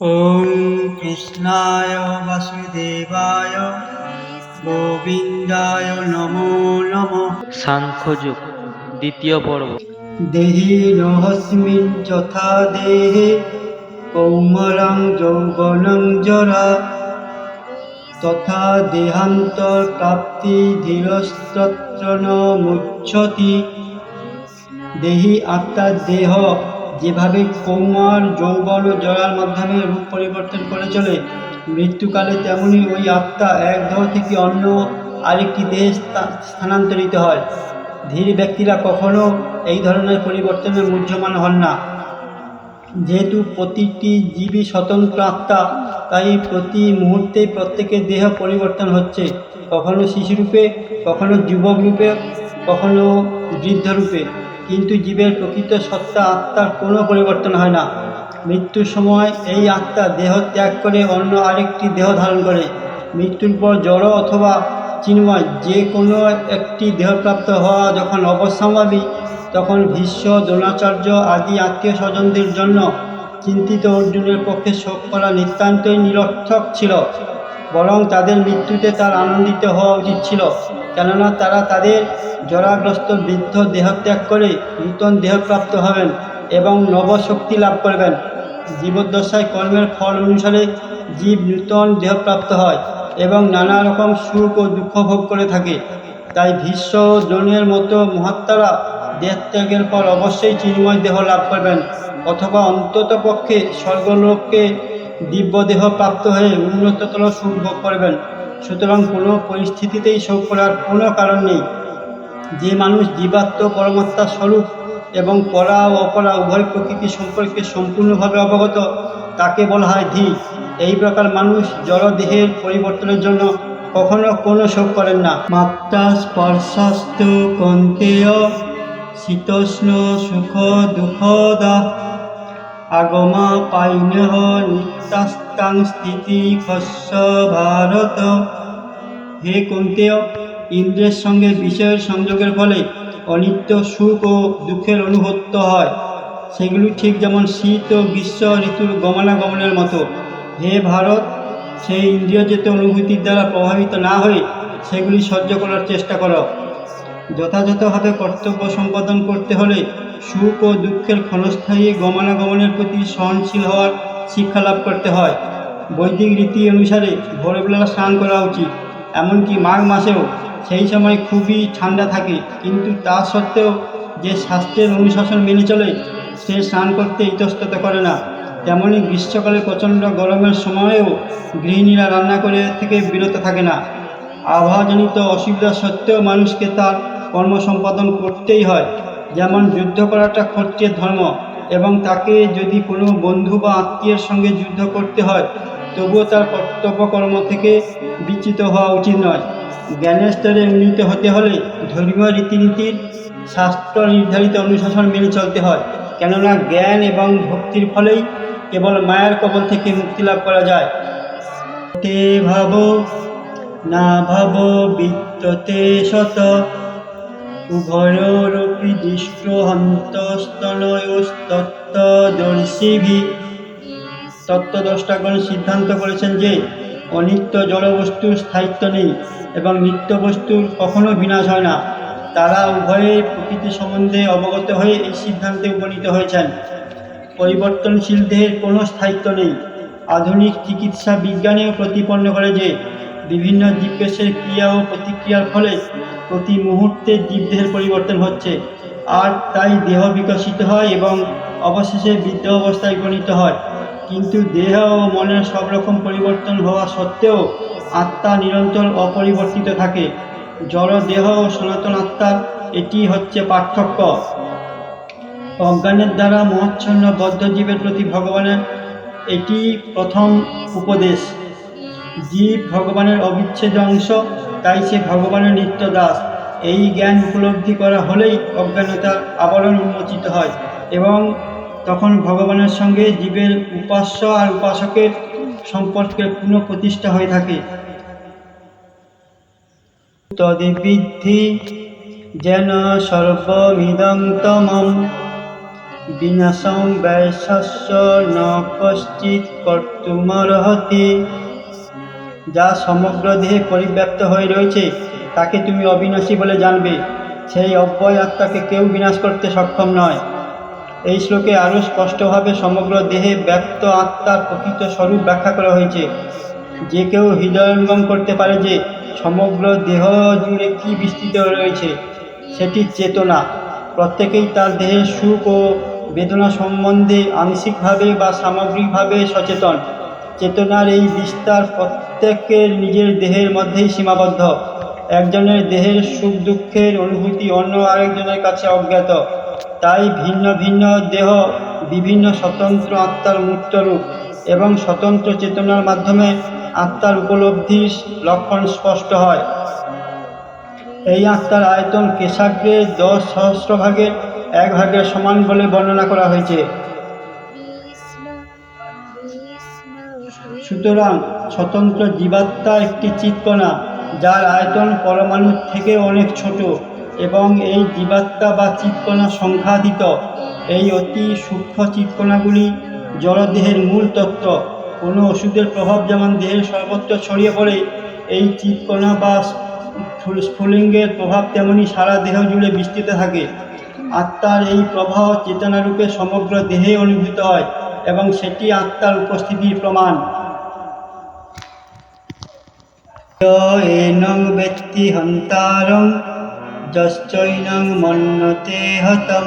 ওম কৃষ্ণায় বাসুদেবায় গোবিন্দায় নমো নমঃ। সাংখ্যযোগ দ্বিতীয় পর্ব। দেহি নহস্মিন যথা দেহে কৌমারং যৌবনং জরা তথা দেহান্তর প্রাপ্তি ধীরস্তত্র ন মুচ্যতি। দেহি আত্মার দেহ যেভাবে কৌমার যৌবন ও জরার মাধ্যমে রূপ পরিবর্তন করে চলে, মৃত্যুকালে তেমনি ওই আত্মা এক দেহ থেকে অন্য আরেকটি দেহে স্থানান্তরিত হয়। ধীর ব্যক্তিরা কখনো এই ধরনের পরিবর্তনের মুহ্যমান হন না। যেহেতু প্রতিটি জীবই স্বতন্ত্র আত্মা, তাই প্রতি মুহূর্তে প্রত্যেকের দেহ পরিবর্তন হচ্ছে, কখনো শিশুরূপে, কখনো যুবক রূপে, কখনো বৃদ্ধ রূপে। কিন্তু জীবের প্রকৃত সত্তা আত্মার কোনো পরিবর্তন হয় না। মৃত্যুর সময় এই আত্মা দেহ ত্যাগ করে অন্য আরেকটি দেহ ধারণ করে। মৃত্যুর পর জড় অথবা চিন্ময় যে কোনো একটি দেহপ্রাপ্ত হওয়া যখন অবশ্যম্ভাবী, তখন ভীষ্ম, দ্রোণাচার্য আদি আত্মীয় স্বজনদের জন্য চিন্তিত অর্জুনের পক্ষে শোক করা নিতান্তই নিরর্থক ছিল। বরং তাদের মৃত্যুতে তার আনন্দিত হওয়া উচিত ছিল, কেননা তারা তাদের জরাগ্রস্ত বৃদ্ধ দেহত্যাগ করে নূতন দেহপ্রাপ্ত হবেন এবং নবশক্তি লাভ করবেন। জীবদ্দশায় কর্মের ফল অনুসারে জীব নূতন দেহপ্রাপ্ত হয় এবং নানা রকম সুখ ও দুঃখ ভোগ করে থাকে। তাই ভীষ্ম ও দ্রোণের মতো মহাত্মারা দেহত্যাগের পর অবশ্যই চিন্ময় দেহ লাভ করবেন, অথবা অন্তত পক্ষে স্বর্গলোকে দিব্যদেহ প্রাপ্ত হয়ে উন্নততর সুখ ভোগ করবেন। সুতরাং কোনো পরিস্থিতিতেই শোক করার কোনো কারণ নেই। যে মানুষ জীবাত্ম পরমাত্মার স্বরূপ এবং পরা ও অপরা উভয় প্রকৃতি সম্পর্কে সম্পূর্ণভাবে অবগত, তাকে বলা হয় ধীর। এই প্রকার মানুষ জড়দেহের পরিবর্তনের জন্য কখনো কোনো শোক করেন না। মাত্রা স্পর্শাস্ত কন্তেয় শীতোষ্ণ সুখ দুঃখদা আগমা পাইনহ নিত্যাস্তাং স্থিতি খস্য ভারত। হে কুন্তেয়, ইন্দ্রিয়ের সঙ্গে বিষয়ের সংযোগের ফলে অনিত্য সুখ ও দুঃখের অনুভূত হয়। সেগুলি ঠিক যেমন শীত ও গ্রীষ্ম ঋতুর গমনাগমনের মতো। হে ভারত, সেই ইন্দ্রিয়জাত অনুভূতির দ্বারা প্রভাবিত না হয়ে সেগুলি সহ্য করার চেষ্টা করো। যথাযথভাবে কর্তব্য সম্পাদন করতে হলে সুখ ও দুঃখের ক্ষণস্থায়ী গমনাগমনের প্রতি সহনশীল হওয়ার শিক্ষা লাভ করতে হয়। বৈদিক রীতি অনুসারে ভোরবেলা স্নান করা উচিত, এমনকি মাঘ মাসেও। সেই সময় খুবই ঠান্ডা থাকে, কিন্তু তা সত্ত্বেও যে শাস্ত্রের অনুশাসন মেনে চলে সে স্নান করতে ইতস্তত করে না। তেমনি গ্রীষ্মকালে প্রচণ্ড গরমের সময়েও গৃহিণীরা রান্না করে থেকে বিরত থাকে না। আবহাওয়াজনিত অসুবিধা সত্ত্বেও মানুষকে তার কর্ম সম্পাদন করতেই হয়। যেমন যুদ্ধ করাটা ক্ষত্রিয়ের ধর্ম, এবং তাকে যদি কোনো বন্ধু বা আত্মীয়ের সঙ্গে যুদ্ধ করতে হয়, তবুও তার কর্তব্য কর্ম থেকে বিচ্যুত হওয়া উচিত নয়। জ্ঞানের স্তরে উন্নীত হতে হলে ধর্মীয় রীতিনীতির শাস্ত্র নির্ধারিত অনুশাসন মেনে চলতে হয়, কেননা জ্ঞান এবং ভক্তির ফলেই কেবল মায়ার কবল থেকে মুক্তি লাভ করা যায়। তে ভাব না ভাব বিত্ততে শত উভয়োরপি দৃষ্ট হন্তস্তনয়স্তত্ত্বদর্শিভি। তত্ত্বদ্রষ্টাগণ সিদ্ধান্ত করেছেন যে অনিত্য জড়বস্তুর স্থায়িত্ব নেই এবং নিত্য বস্তুর কখনো বিনাশ হয় না। তারা উভয়ের প্রকৃতি সম্বন্ধে অবগত হয়ে এই সিদ্ধান্তে উপনীত হয়েছেন। পরিবর্তনশীল দেহের কোনো স্থায়িত্ব নেই। আধুনিক চিকিৎসা বিজ্ঞানেও প্রতিপন্ন করে যে বিভিন্ন জীবকোষের ক্রিয়া ও প্রতিক্রিয়ার ফলে প্রতি মুহূর্তে জীবদেহের পরিবর্তন হচ্ছে, আর তাই দেহ বিকশিত হয় এবং অবশেষে বৃদ্ধ অবস্থায় উপনীত হয়। কিন্তু দেহ ও মনের সব রকম পরিবর্তন হওয়া সত্ত্বেও আত্মা নিরন্তর অপরিবর্তিত থাকে। জড় দেহ ও সনাতন আত্মার এটি হচ্ছে পার্থক্য। অজ্ঞানের দ্বারা মোহাচ্ছন্ন বদ্ধ জীবের প্রতি ভগবানের এটি প্রথম উপদেশ। জীব ভগবানের অবিচ্ছেদ্য অংশ, তাই সে ভগবানের নিত্য দাস। এই জ্ঞান উপলব্ধি করা হলেই অজ্ঞানতার আবরণ উন্মোচিত হয় এবং তখন ভগবানের সঙ্গে জীবের উপাস্য আর উপাসকের সম্পর্কের পুনঃপ্রতিষ্ঠা হয়ে থাকে। তদ্বিদ্ধি যেন সর্বমিদং তমম বিনাশং ব্যয়স্য ন কশ্চিৎ কর্তুমর্হতি। যা সমগ্র দেহে পরিব্যাপ্ত হয়ে রয়েছে তাকে তুমি অবিনাশী বলে জানবে। সেই অব্যয় আত্মাকে কেউ বিনাশ করতে সক্ষম নয়। এই শ্লোকে আরও স্পষ্টভাবে সমগ্র দেহে ব্যক্ত আত্মার প্রকৃত স্বরূপ ব্যাখ্যা করা হয়েছে। যে কেউ হৃদয়ঙ্গম করতে পারে যে সমগ্র দেহ জুড়ে কী বিস্তৃত রয়েছে সেটি চেতনা। প্রত্যেকেই তার দেহের সুখ ও বেদনা সম্বন্ধে আংশিকভাবে বা সামগ্রিকভাবে সচেতন। চেতনার এই বিস্তার প্রত্যেকের নিজের দেহের মধ্যেই সীমাবদ্ধ। একজনের দেহের সুখ দুঃখের অনুভূতি অন্য আরেকজনের কাছে অজ্ঞাত। তাই ভিন্ন ভিন্ন দেহ বিভিন্ন স্বতন্ত্র আত্মার মূর্ত রূপ এবং স্বতন্ত্র চেতনার মাধ্যমে আত্মার উপলব্ধির লক্ষণ স্পষ্ট হয়। এই আত্মার আয়তন কেশাগ্রের 10 সহস্রভাগের 1 ভাগের সমান বলে বর্ণনা করা হয়েছে। সুতরাং স্বতন্ত্র জীবাত্মা একটি চিৎকণা, যার আয়তন পরমাণুর থেকে অনেক ছোট, এবং এই জীবাত্মা বা চিৎকণা সংখ্যাতীত। এই অতি সূক্ষ্ম চিৎকণাগুলি জড়দেহের মূল তত্ত্ব। কোনো ওষুধের প্রভাব যেমন দেহের সর্বত্র ছড়িয়ে পড়ে, এই চিৎকণা বা স্ফুলিঙ্গের প্রভাব তেমনি সারা দেহ জুড়ে বিস্তৃত থাকে। আত্মার এই প্রবাহ চেতনারূপে সমগ্র দেহে অনুভূত হয় এবং সেটি আত্মার উপস্থিতির প্রমাণ। এনং ব্যক্তি হন্তারং যশ্চৈনং মন্যতে হতং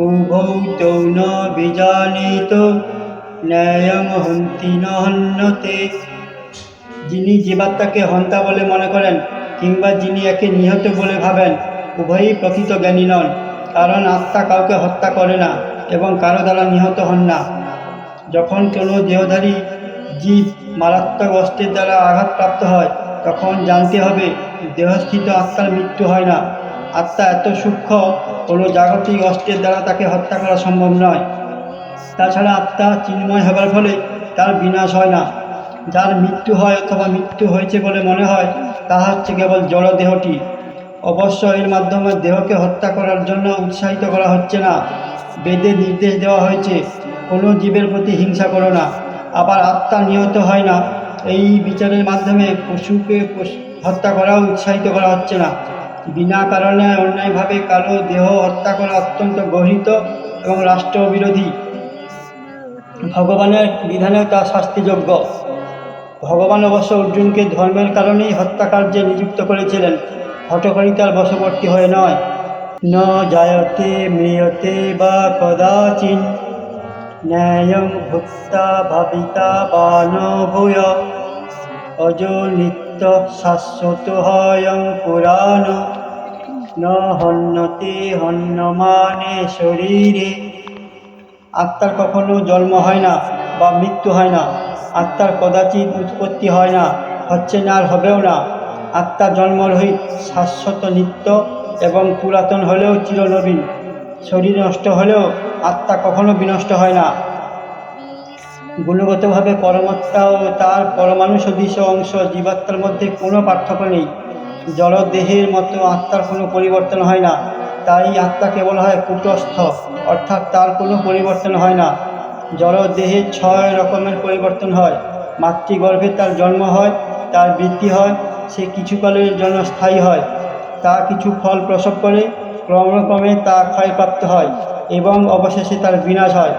উভৌ তৌ ন বিজানীত ন্যায়ং হন্তি ন হন্যতে। যিনি জীবাত্মাকে হন্তা বলে মনে করেন কিংবা যিনি একে নিহত বলে ভাবেন, উভয়ই প্রকৃত জ্ঞানী নন। কারণ আত্মা কাউকে হত্যা করে না এবং কারো দ্বারা নিহত হন না। যখন কোনো দেহধারী জীব মারাত্মক অস্ত্রের দ্বারা আঘাতপ্রাপ্ত হয়, তখন জানতে হবে দেহস্থিত আত্মার মৃত্যু হয় না। আত্মা এত সূক্ষ্ম, কোনো জাগতিক অস্ত্রের দ্বারা তাকে হত্যা করা সম্ভব নয়। তাছাড়া আত্মা চিন্ময় হবার ফলে তার বিনাশ হয় না। যার মৃত্যু হয় অথবা মৃত্যু হয়েছে বলে মনে হয়, তাহা হচ্ছে কেবল জড় দেহটি। অবশ্য এর মাধ্যমে দেহকে হত্যা করার জন্য উৎসাহিত করা হচ্ছে না। বেদে নির্দেশ দেওয়া হয়েছে, কোনো জীবের প্রতি হিংসা করো না। আবার আত্মা নিহত হয় না, এই বিচারের মাধ্যমে পশুকে হত্যা করাও উৎসাহিত করা হচ্ছে না। বিনা কারণে অন্যায়ভাবে কারো দেহ হত্যা করা অত্যন্ত গর্হিত এবং রাষ্ট্রবিরোধী। ভগবানের বিধানেও তা শাস্তিযোগ্য। ভগবান অবশ্য অর্জুনকে ধর্মের কারণেই হত্যাকার্যে নিযুক্ত করেছিলেন, হঠকারিতার বশবর্তী হয়ে নয়। ন জায়তে ম্রিয়তে বা কদাচিন ন্যায়ং ভুক্তা ভাবিতা বা ন ভূয় অজো নিত্য শাশ্বত হয়ং পুরাণ ন হন্যতে হন্যমানে শরীরে। আত্মার কখনো জন্ম হয় না বা মৃত্যু হয় না। আত্মার কদাচিৎ উৎপত্তি হয় না, হচ্ছে না, আর হবেও না। আত্মা জন্মরহিত, শাশ্বত, নিত্য এবং পুরাতন হলেও চিরনবীন। শরীর নষ্ট হলেও আত্মা কখনো বিনষ্ট হয় না। গুণগতভাবে পরমাত্মা ও তার পরমাণু সদৃশ অংশ জীবাত্মার মধ্যে কোনো পার্থক্য নেই। জড়দেহের মতো আত্মার কোনো পরিবর্তন হয় না। তাই আত্মাকে বলা হয় কূটস্থ, অর্থাৎ তার কোনো পরিবর্তন হয় না। জড়দেহে 6 রকমের পরিবর্তন হয়। মাতৃগর্ভে তার জন্ম হয়, তার বৃদ্ধি হয়, সে কিছুকালের জন্য স্থায়ী হয়, তা কিছু ফল প্রসব করে, ক্রমক্রমে তা ক্ষয়প্রাপ্ত হয় এবং অবশেষে তার বিনাশ হয়।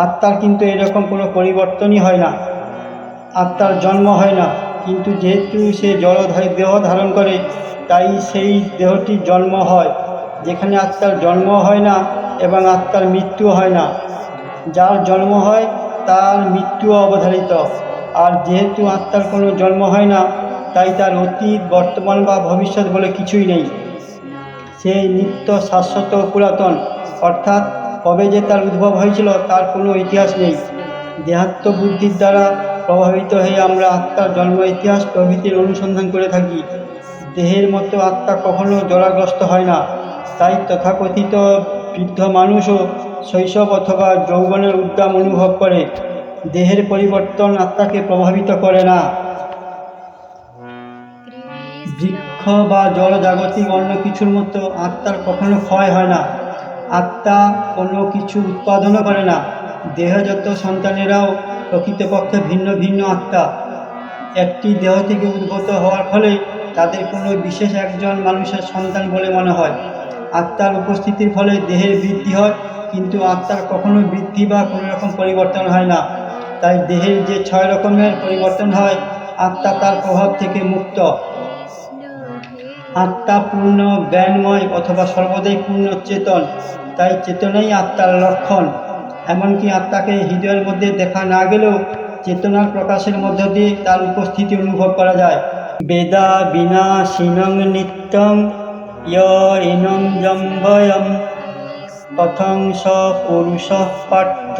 আত্মার কিন্তু এরকম কোনো পরিবর্তনই হয় না। আত্মার জন্ম হয় না, কিন্তু যেহেতু সে জড় দেহ ধারণ করে, তাই সেই দেহটির জন্ম হয়। যেখানে আত্মার জন্ম হয় না এবং আত্মার মৃত্যু হয় না। যার জন্ম হয় তার মৃত্যু অবধারিত। আর যেহেতু আত্মার কোনো জন্ম হয় না, তাই তার অতীত, বর্তমান বা ভবিষ্যৎ বলে কিছুই নেই। সে নিত্য, শাশ্বত, পুরাতন, অর্থাৎ কবে যে তার উদ্ভব হয়েছিল তার কোনো ইতিহাস নেই। দেহাত্মবুদ্ধির দ্বারা প্রভাবিত হয়ে আমরা আত্মার জন্ম ইতিহাস প্রভৃতির অনুসন্ধান করে থাকি। দেহের মতো আত্মা কখনো জরাগ্রস্ত হয় না। তাই তথাকথিত বৃদ্ধ মানুষও শৈশব অথবা যৌবনের উদ্দাম অনুভব করে। দেহের পরিবর্তন আত্মাকে প্রভাবিত করে না। বৃক্ষ বা জড় জাগতিক অন্য কিছুর মতো আত্মার কখনো ক্ষয় হয় না। আত্মা কোনো কিছু উৎপাদনও করে না। দেহজাত সন্তানেরাও প্রকৃতপক্ষে ভিন্ন ভিন্ন আত্মা। একটি দেহ থেকে উদ্ভূত হওয়ার ফলে তাদের কোনো বিশেষ একজন মানুষের সন্তান বলে মনে হয়। আত্মার উপস্থিতির ফলে দেহের বৃদ্ধি হয়, কিন্তু আত্মার কখনো বৃদ্ধি বা কোনো রকম পরিবর্তন হয় না। তাই দেহের যে 6 রকমের পরিবর্তন হয়, আত্মা তার প্রভাব থেকে মুক্ত। আত্মা পূর্ণ জ্ঞানময় অথবা সর্বদাই পূর্ণ চেতন, তাই চেতনাই আত্মার লক্ষণ। এমনকি আত্মাকে হৃদয়ের মধ্যে দেখা না গেলেও চেতনার প্রকাশের মধ্য দিয়ে তার উপস্থিতি অনুভব করা যায়। বেদা বিনাশিনং নিত্যং ইনং জম্ভয়ম কথং স পুরুষ পার্থ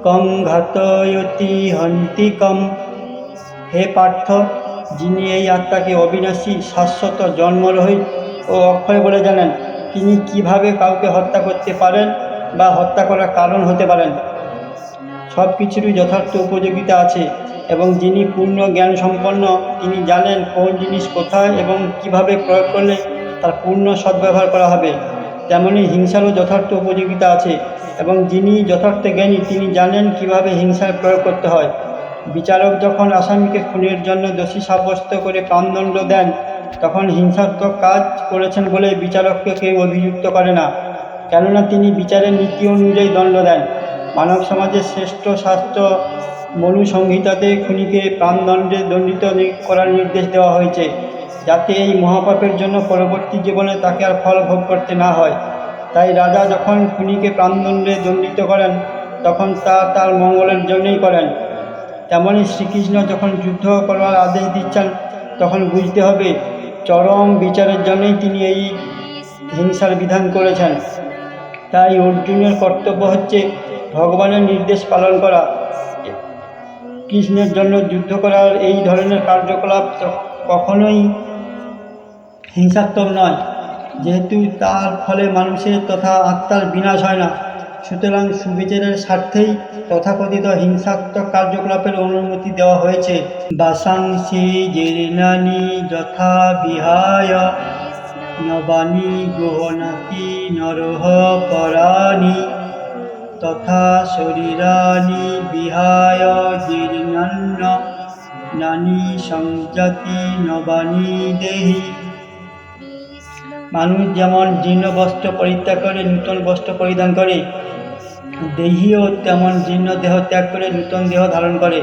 কং ঘাতয়তি হন্তিকম। হে পার্থ, যিনি এই আত্মাকে অবিনাশী, শাশ্বত, জন্মরহিত ও অক্ষয় বলে জানেন, তিনি কিভাবে কাউকে হত্যা করতে পারেন বা হত্যা করার কারণ হতে পারেন? সব কিছুরই যথার্থ উপযোগিতা আছে, এবং যিনি পূর্ণ জ্ঞান সম্পন্ন, তিনি জানেন কোন জিনিস কোথায় এবং কিভাবে প্রয়োগ করলে তার পূর্ণ সদ্ব্যবহার করা হবে। তেমনি হিংসারও যথার্থ উপযোগিতা আছে, এবং যিনি যথার্থ জ্ঞানী, তিনি জানেন কিভাবে হিংসার প্রয়োগ করতে হয়। বিচারক যখন আসামিকে খুনের জন্য দোষী সাব্যস্ত করে প্রাণদণ্ড দেন, তখন হিংসাত্মক কাজ করেছেন বলে বিচারককে কেউ অভিযুক্ত করে না, কেননা তিনি বিচারের নীতি অনুযায়ী দণ্ড দেন। মানব সমাজের শ্রেষ্ঠ শাস্ত্র মনু সংহিতাতে খুনিকে প্রাণদণ্ডে দণ্ডিত করার নির্দেশ দেওয়া হয়েছে, যাতে এই মহাপাপের জন্য পরবর্তী জীবনে তাকে আর ফল ভোগ করতে না হয়। তাই রাজা যখন খুনিকে প্রাণদণ্ডে দণ্ডিত করেন, তখন তা তার মঙ্গলের জন্যই করেন। তেমনি শ্রীকৃষ্ণ যখন যুদ্ধ করার আদেশ দিচ্ছেন, তখন বুঝতে হবে চরম বিচারের জন্যই তিনি এই হিংসার বিধান করেছেন। তাই অর্জুনের কর্তব্য হচ্ছে ভগবানের নির্দেশ পালন করা। কৃষ্ণের জন্য যুদ্ধ করার এই ধরনের কার্যকলাপ কখনোই হিংসাত্মক নয়, যেহেতু তার ফলে মানুষের তথা আত্মার বিনাশ হয় না। সুতরাং সুবিচারের স্বার্থেই তথাকথিত হিংসাত্মক কার্যকলাপের অনুমতি দেওয়া হয়েছে। বাসাংসি জীর্ণানি যথা বিহায় নবানি গহনাতি নরহ পরাণি তথা শরীরানি বিহায় জীর্ণান্য নানি সংজাতি নবানি দেহি। মানুষ যেমন জীর্ণ বস্ত্র পরিত্যাগ করে নূতন বস্ত্র পরিধান করে, দেহীও তেমন জীর্ণ দেহ ত্যাগ করে নূতন দেহ ধারণ করে।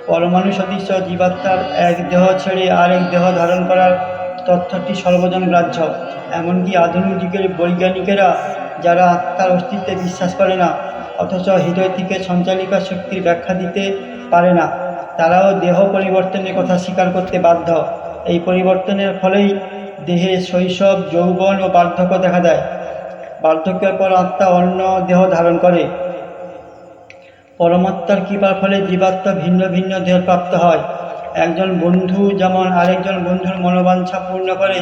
পরমাণু সদৃশ জীবাত্মার এক দেহ ছেড়ে আরেক দেহ ধারণ করার তথ্যটি সর্বজন গ্রাহ্য। এমনকি আধুনিক যুগের বৈজ্ঞানিকেরা, যারা আত্মার অস্তিত্বে বিশ্বাস করে না, অথচ হৃদয় থেকে সঞ্চালিকা শক্তির ব্যাখ্যা দিতে পারে না, তারাও দেহ পরিবর্তনের কথা স্বীকার করতে বাধ্য। এই পরিবর্তনের ফলেই দেহে শৈশব, যৌবন ও বার্ধক্য দেখা দেয়। বার্ধক্যের পর আত্মা অন্য দেহ ধারণ করে। পরমাত্মার কৃপার ফলে জীবাত্মা ভিন্ন ভিন্ন দেহ প্রাপ্ত হয়। একজন বন্ধু যেমন আরেকজন বন্ধুর মনোবাঞ্ছা পূর্ণ করে,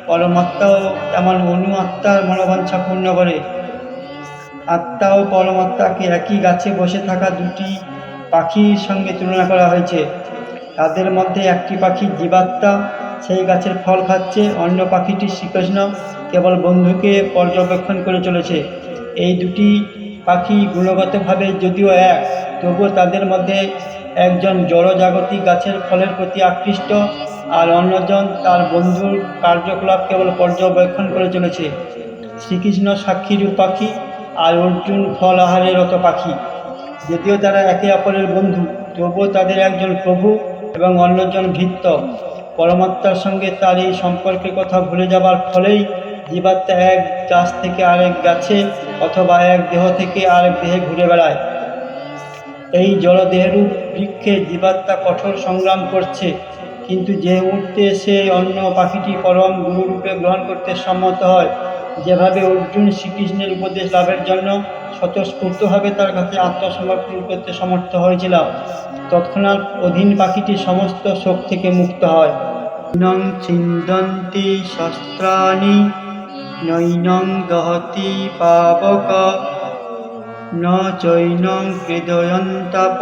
পরমাত্মাও তেমন অণু আত্মার মনোবাঞ্ছা পূর্ণ করে। আত্মা ও পরমাত্মাকে একই গাছে বসে থাকা দুটি পাখির সঙ্গে তুলনা করা হয়েছে। তাদের মধ্যে একটি পাখি জীবাত্মা, সেই গাছের ফল খাচ্ছে, অন্য পাখিটি শ্রীকৃষ্ণ কেবল বন্ধুকে পর্যবেক্ষণ করে চলেছে। এই দুটি পাখি গুণগতভাবে যদিও এক, তবুও তাদের মধ্যে একজন জড়জাগতিক গাছের ফলের প্রতি আকৃষ্ট, আর অন্যজন তার বন্ধুর কার্যকলাপ কেবল পর্যবেক্ষণ করে চলেছে। শ্রীকৃষ্ণ সাক্ষীরূপ পাখি, আর অর্জুন ফল আহারে রত পাখি। যদিও তারা একে অপরের বন্ধু, তবুও তাদের একজন প্রভু এবং অন্যজন ভৃত্য। পরমাত্মার সঙ্গে তার এই সম্পর্কের কথা ভুলে যাবার ফলেই জীবাত্মা এক গাছ থেকে আরেক গাছে অথবা এক দেহ থেকে আরেক দেহে ঘুরে বেড়ায়। এই জড়দেহরূপ বৃক্ষে জীবাত্মা কঠোর সংগ্রাম করছে, কিন্তু যে মুহূর্তে সে অন্য পাখিটি পরম গুরুরূপে গ্রহণ করতে সম্মত হয়, যেভাবে অর্জুন শ্রীকৃষ্ণের উপদেশ লাভের জন্য স্বতঃস্ফূর্তভাবে তার কাছে আত্মসমর্পণ করতে সমর্থ হয়েছিল, তৎক্ষণাৎ অধীন পাখিটি সমস্ত শোক থেকে মুক্ত হয়। নং ছিন্দন্তি শস্ত্রাণি নৈনং দহতি পাবক ন চৈনং ক্রীডয়ন্তাপ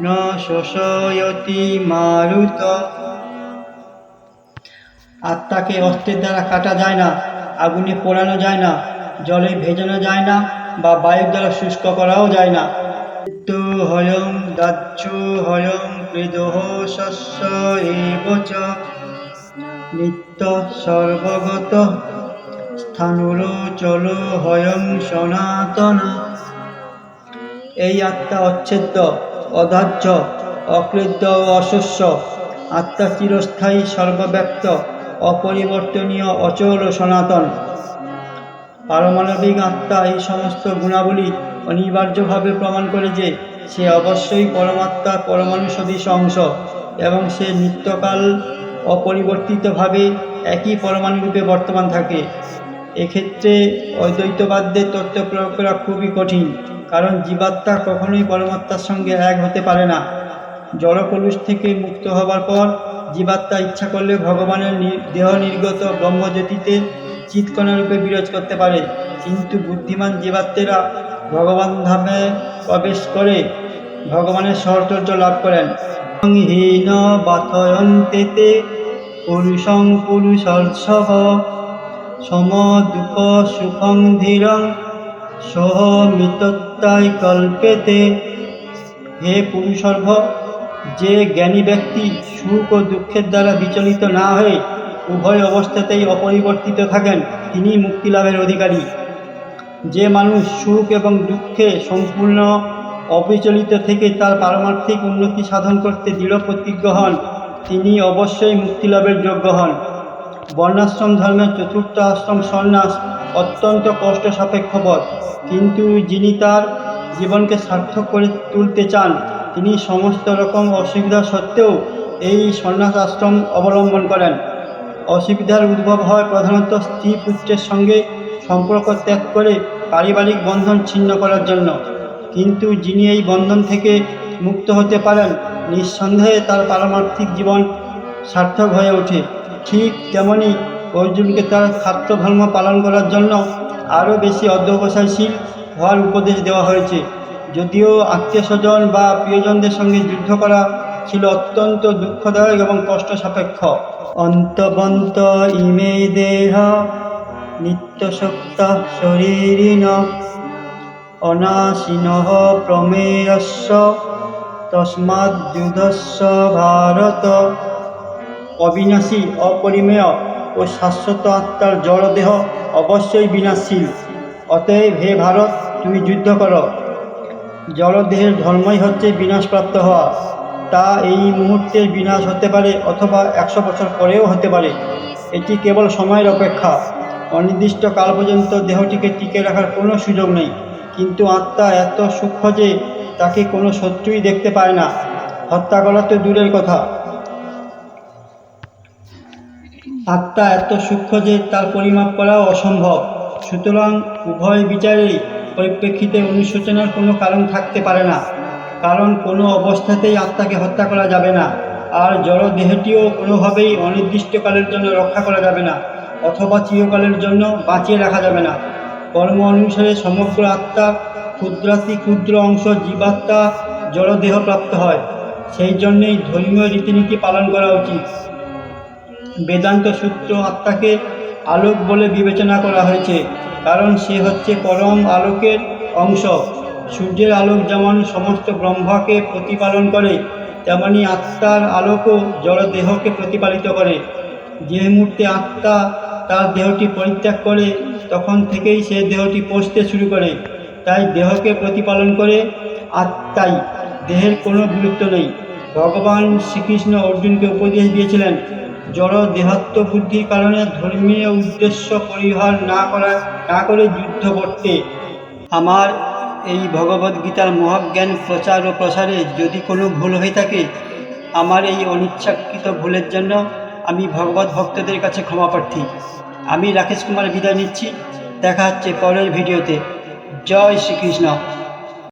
ন শোষয়তি মারুত। আত্মাকে অস্ত্রের দ্বারা কাটা যায় না, আগুনে পোড়ানো যায় না, জলে ভেজানো যায় না বা বায়ুর দ্বারা শুষ্ক করাও যায় না। তো হয়ং দাহ্য হয়ং কৃদোহ শস্য এব চ নিত্য সর্বগত স্থানুরো চলো হয়ং সনাতন। এই আত্মা অচ্ছেদ্য, অধার্য, অক্লেদ্য ও অশস্য। আত্মা চিরস্থায়ী, সর্বব্যাপ্ত, অপরিবর্তনীয়, অচল ও সনাতন। পারমাণবিক আত্মা এই সমস্ত গুণাবলী অনিবার্যভাবে প্রমাণ করে যে সে অবশ্যই পরমাত্মার পরমাণু সদৃশ অংশ এবং সে নিত্যকাল অপরিবর্তিতভাবে একই পরমাণুরূপে বর্তমান থাকে। এক্ষেত্রে অদ্বৈতবাদদের তত্ত্ব প্রয়োগ করা খুবই কঠিন, কারণ জীবাত্মা কখনোই পরমাত্মার সঙ্গে এক হতে পারে না। জড়কলুষ থেকে মুক্ত হবার পর জীবাত্মা ইচ্ছা করলে ভগবানের দেহ নির্গত ব্রহ্মজ্যোতিতে চিৎকণা রূপে বিরাজ করতে পারে, কিন্তু বুদ্ধিমান জীবাত্মেরা ভগবান ধামে প্রবেশ করে ভগবানের সহচর্য লাভ করেন। হীন বাথয়ন্তেতে পুরুষং পুরুষর্ষভ সম দুঃখ সুখং ধীরং সহ মৃতত্যায় কল্পেতে। হে পুরুষর্ভ, যে জ্ঞানী ব্যক্তি সুখ ও দুঃখের দ্বারা বিচলিত না হয়ে উভয় অবস্থাতেই অপরিবর্তিত থাকেন, তিনি মুক্তিলাভের অধিকারী। যে মানুষ সুখ এবং দুঃখে সম্পূর্ণ অবিচলিত থেকে তার পারমার্থিক উন্নতি সাধন করতে দৃঢ় প্রতিজ্ঞ হন, তিনি অবশ্যই মুক্তিলাভের যোগ্য হন। বর্ণাশ্রম ধর্মের চতুর্থ আশ্রম সন্ন্যাস অত্যন্ত কষ্ট সাপেক্ষ পথ, কিন্তু যিনি তার জীবনকে সার্থক করে তুলতে চান তিনি সমস্ত রকম অসুবিধা সত্ত্বেও এই সন্ন্যাস আশ্রম অবলম্বন করেন। অসুবিধার উদ্ভব হয় প্রধানত স্ত্রী পুত্রের সঙ্গে সম্পর্ক ত্যাগ করে পারিবারিক বন্ধন ছিন্ন করার জন্য, কিন্তু যিনি এই বন্ধন থেকে মুক্ত হতে পারেন নিঃসন্দেহে তার পারমার্থিক জীবন সার্থক হয়ে ওঠে। ঠিক তেমনি অর্জুনকে তার খাদ্যধর্ম পালন করার জন্য আরও বেশি অধ্যবসায়শীল হওয়ার উপদেশ দেওয়া হয়েছে। যদিও আত্মীয় স্বজন বা প্রিয়জনদের সঙ্গে যুদ্ধ করা ছিল অত্যন্ত দুঃখদায়ক এবং কষ্ট সাপেক্ষ। অন্তবন্ত ইমে দেহ নিত্যসক্ত শরীরিণ অনাশিনঃ প্রমেয়স্য তস্মাৎ যুদ্ধস্য ভারত। অবিনাশী, অপরিমেয় ও শাশ্বত আত্মার জড়দেহ অবশ্যই বিনাশশীল। অতএব হে ভারত, তুমি যুদ্ধ করো। জড়দেহের ধর্মই হচ্ছে বিনাশপ্রাপ্ত হওয়া। তা এই মুহূর্তের বিনাশ হতে পারে অথবা 100 বছর পরেও হতে পারে। এটি কেবল সময়ের অপেক্ষা। অনির্দিষ্ট কাল পর্যন্ত দেহটিকে টিকে রাখার কোনো সুযোগ নেই, কিন্তু আত্মা এত সূক্ষ্ম যে তাকে কোনো শত্রুই দেখতে পায় না। হত্যা করা তো দূরের কথা, আত্মা এত সূক্ষ্ম যে তার পরিমাপ করাও অসম্ভব। সুতরাং উভয় বিচারেই পরিপ্রেক্ষিতে অনুশোচনার কোনো কারণ থাকতে পারে না, কারণ কোনো অবস্থাতেই আত্মাকে হত্যা করা যাবে না, আর জড় দেহটিও কোনোভাবেই অনির্দিষ্টকালের জন্য রক্ষা করা যাবে না অথবা চিরকালের জন্য বাঁচিয়ে রাখা যাবে না। কর্ম অনুসারে সমগ্র আত্মার ক্ষুদ্রাতি ক্ষুদ্র অংশ জীবাত্মা জড়দেহ প্রাপ্ত হয়। সেই জন্যেই ধর্মীয় রীতিনীতি পালন করা উচিত। বেদান্ত সূত্র আত্মাকে আলোক বলে বিবেচনা করা হয়েছে, কারণ সে হচ্ছে পরম আলোকের অংশ। সূর্যের আলোক যেমন সমস্ত ব্রহ্মাকে প্রতিপালন করে, তেমনি আত্মার আলোকও জড়দেহকে প্রতিপালিত করে। যে মুহূর্তে আত্মা তার দেহটি পরিত্যাগ করে তখন থেকেই সে দেহটি পচতে শুরু করে। তাই দেহকে প্রতিপালন করে আত্মাই, দেহের কোনো গুরুত্ব নেই। ভগবান শ্রীকৃষ্ণ অর্জুনকে উপদেশ দিয়েছিলেন, জড় দেহাত্ম বুদ্ধির কারণে ধর্মীয় উদ্দেশ্য পরিহার না করে যুদ্ধ করতে। আমার এই ভগবদ্গীতার মহাজ্ঞান প্রচার ও প্রসারে যদি কোনো ভুল হয়ে থাকে, আমার এই অনিচ্ছাকৃত ভুলের জন্য আমি ভগবত ভক্তদের কাছে ক্ষমা প্রার্থী। আমি রাকেশ কুমার বিদায় নিচ্ছি। দেখা হচ্ছে পরের ভিডিওতে। জয় শ্রীকৃষ্ণ।